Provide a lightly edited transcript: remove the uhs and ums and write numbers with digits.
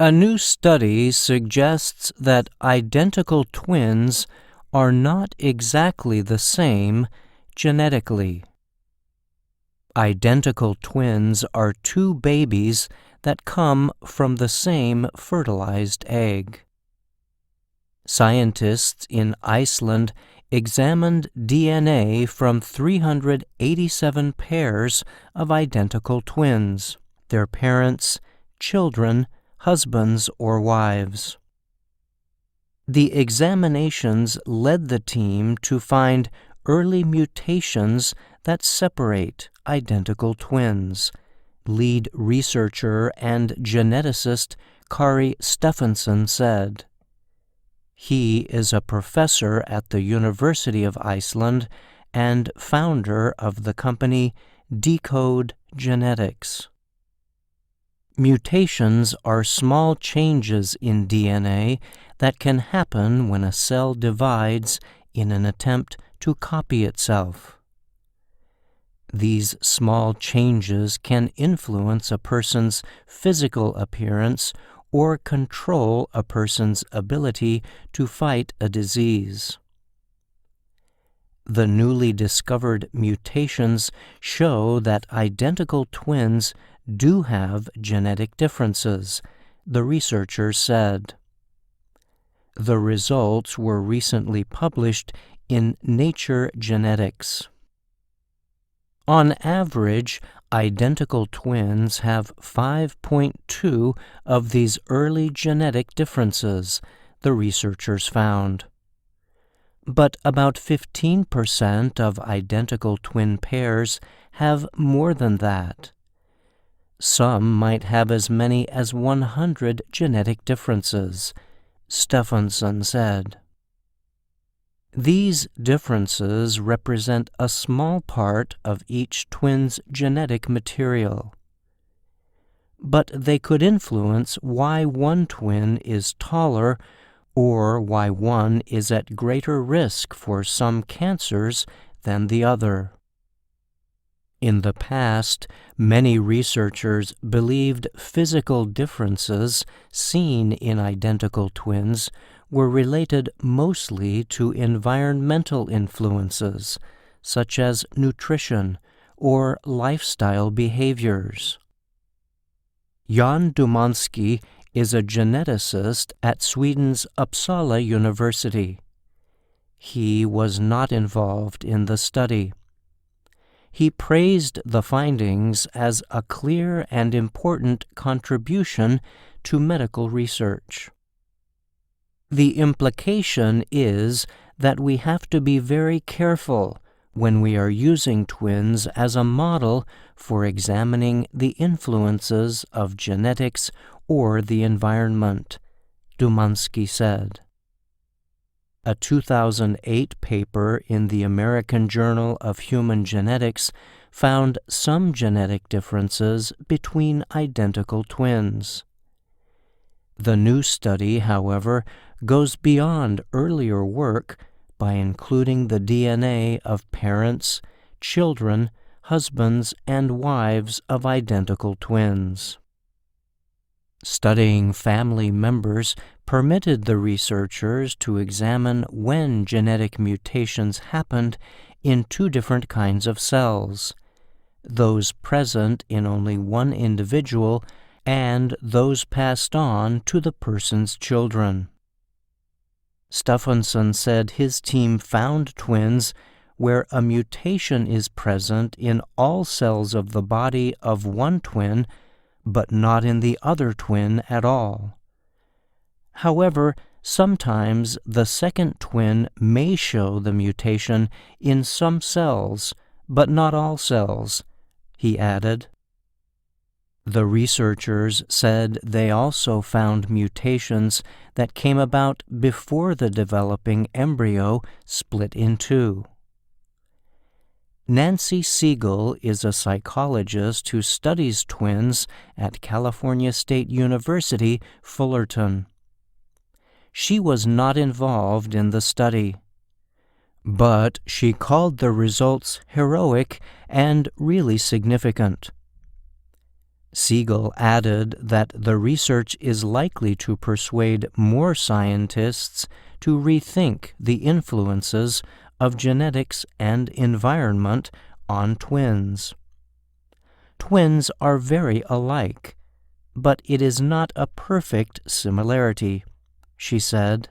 A new study suggests that identical twins are not exactly the same genetically. Identical twins are two babies that come from the same fertilized egg. Scientists in Iceland examined DNA from 387 pairs of identical twins, their parents, children, husbands, or wives. The examinations led the team to find early mutations that separate identical twins, lead researcher and geneticist Kari Stefansson said. He is a professor at the University of Iceland and founder of the company deCODE Genetics. Mutations are small changes in DNA that can happen when a cell divides in an attempt to copy itself. These small changes can influence a person's physical appearance or control a person's ability to fight a disease. The newly discovered mutations show that identical twins do have genetic differences, the researchers said. The results were recently published in Nature Genetics. On average, identical twins have 5.2 of these early genetic differences, the researchers found. But about 15% of identical twin pairs have more than that. Some might have as many as 100 genetic differences, Stefansson said. These differences represent a small part of each twin's genetic material. But they could influence why one twin is taller or why one is at greater risk for some cancers than the other. In the past, many researchers believed physical differences seen in identical twins were related mostly to environmental influences, such as nutrition or lifestyle behaviors. Jan Dumansky is a geneticist at Sweden's Uppsala University. He was not involved in the study. He praised the findings as a clear and important contribution to medical research. The implication is that we have to be very careful when we are using twins as a model for examining the influences of genetics or the environment, Dumansky said. A 2008 paper in the American Journal of Human Genetics found some genetic differences between identical twins. The new study, however, goes beyond earlier work by including the DNA of parents, children, husbands, and wives of identical twins. Studying family members permitted the researchers to examine when genetic mutations happened in two different kinds of cells, those present in only one individual and those passed on to the person's children. Stefansson said his team found twins where a mutation is present in all cells of the body of one twin, but not in the other twin at all. However, sometimes the second twin may show the mutation in some cells, but not all cells, he added. The researchers said they also found mutations that came about before the developing embryo split in two. Nancy Siegel is a psychologist who studies twins at California State University, Fullerton. She was not involved in the study, but she called the results heroic and really significant. Siegel added that the research is likely to persuade more scientists to rethink the influences of genetics and environment on twins. Twins are very alike, but it is not a perfect similarity, she said.